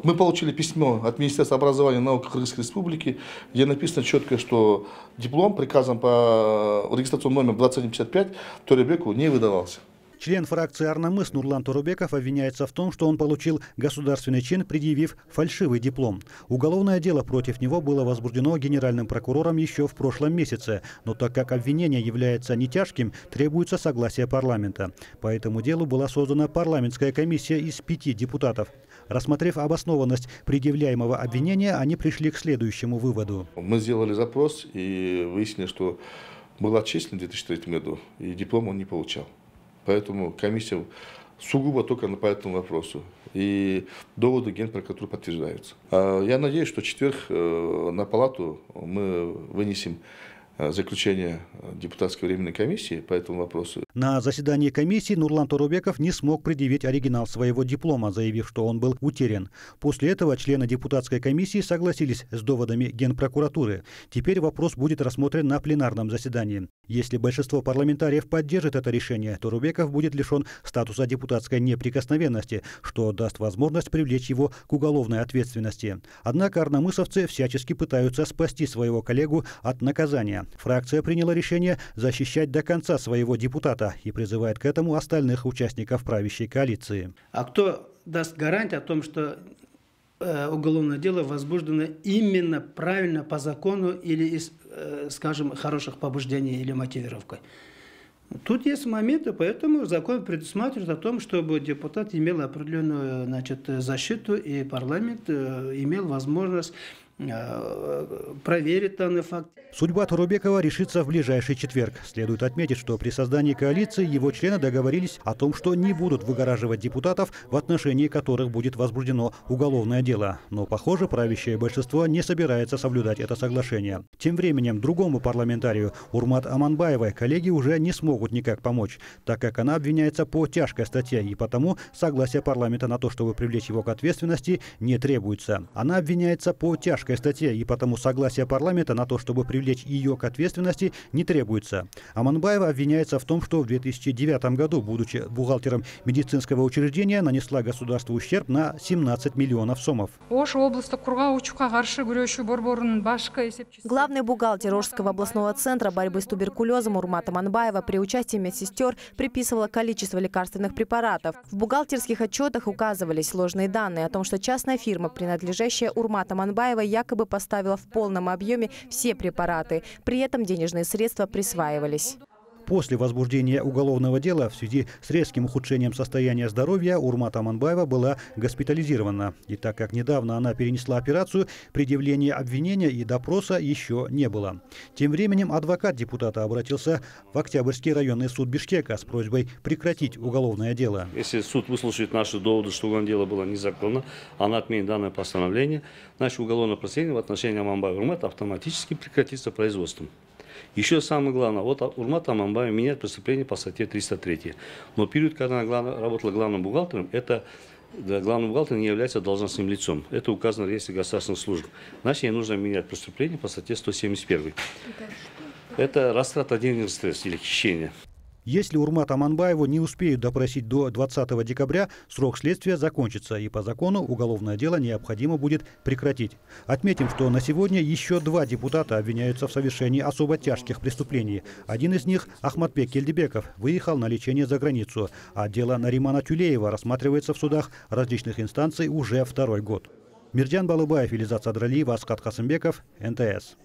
Мы получили письмо от Министерства образования и науки Кыргызской Республики, где написано четко, что диплом приказом по регистрационному номеру 2755 Торебеку не выдавался. Член фракции «Арнамыс» Нурлан Торубеков обвиняется в том, что он получил государственный чин, предъявив фальшивый диплом. Уголовное дело против него было возбуждено генеральным прокурором еще в прошлом месяце. Но так как обвинение является не тяжким, требуется согласие парламента. По этому делу была создана парламентская комиссия из 5 депутатов. Рассмотрев обоснованность предъявляемого обвинения, они пришли к следующему выводу. Мы сделали запрос и выяснили, что был отчислен в 2003 году, и диплом он не получал. Поэтому комиссия сугубо только по этому вопросу. И доводы Генпрокуратуры подтверждаются. Я надеюсь, что в четверг на палату мы вынесем заключение депутатской временной комиссии по этому вопросу. На заседании комиссии Нурлан Торубеков не смог предъявить оригинал своего диплома, заявив, что он был утерян. После этого члены депутатской комиссии согласились с доводами Генпрокуратуры. Теперь вопрос будет рассмотрен на пленарном заседании. Если большинство парламентариев поддержит это решение, Торубеков будет лишен статуса депутатской неприкосновенности, что даст возможность привлечь его к уголовной ответственности. Однако арнамысовцы всячески пытаются спасти своего коллегу от наказания. Фракция приняла решение защищать до конца своего депутата и призывает к этому остальных участников правящей коалиции. А кто даст гарантию о том, что уголовное дело возбуждено именно правильно по закону или из, скажем, хороших побуждений или мотивировкой? Тут есть моменты, поэтому закон предусматривает о том, чтобы депутат имел определенную, защиту, и парламент имел возможность проверить данный факт. Судьба Торубекова решится в ближайший четверг. Следует отметить, что при создании коалиции его члены договорились о том, что не будут выгораживать депутатов, в отношении которых будет возбуждено уголовное дело. Но, похоже, правящее большинство не собирается соблюдать это соглашение. Тем временем другому парламентарию Урмат Аманбаевой коллеги уже не смогут никак помочь, так как она обвиняется по тяжкой статье, и потому согласия парламента на то, чтобы привлечь его к ответственности, не требуется. Она обвиняется по тяжкой статье, и потому согласия парламента на то, чтобы привлечь ее к ответственности, не требуется. Аманбаева обвиняется в том, что в 2009 году, будучи бухгалтером медицинского учреждения, нанесла государству ущерб на 17 миллионов сомов. Главный бухгалтер Ошского областного центра борьбы с туберкулезом Урмат Аманбаева при участии медсестер приписывала количество лекарственных препаратов. В бухгалтерских отчетах указывались ложные данные о том, что частная фирма, принадлежащая Урмат Аманбаевой, якобы поставила в полном объеме все препараты. При этом денежные средства присваивались. После возбуждения уголовного дела в связи с резким ухудшением состояния здоровья Урмат Аманбаева была госпитализирована. И так как недавно она перенесла операцию, предъявления обвинения и допроса еще не было. Тем временем адвокат депутата обратился в Октябрьский районный суд Бишкека с просьбой прекратить уголовное дело. Если суд выслушает наши доводы, что уголовное дело было незаконно, она отменит данное постановление, значит уголовное процессуальное в отношении Аманбаева Урмата автоматически прекратится производством. Еще самое главное, вот Урмат Аманбаева меняет преступление по статье 303. Но период, когда она работала главным бухгалтером, главным бухгалтером не является должностным лицом. Это указано в реестре государственных служб. Значит, ей нужно менять преступление по статье 171. Это растрата денежных средств или хищение. Если Урмат Аманбаеву не успеют допросить до 20 декабря, срок следствия закончится, и по закону уголовное дело необходимо будет прекратить. Отметим, что на сегодня еще 2 депутата обвиняются в совершении особо тяжких преступлений. Один из них, Ахматбек Келдибеков, выехал на лечение за границу, а дело Наримана Тюлеева рассматривается в судах различных инстанций уже 2-й год. Мирджан Балыбаев, Илизат Садралиев, Аскат Хасымбеков, НТС.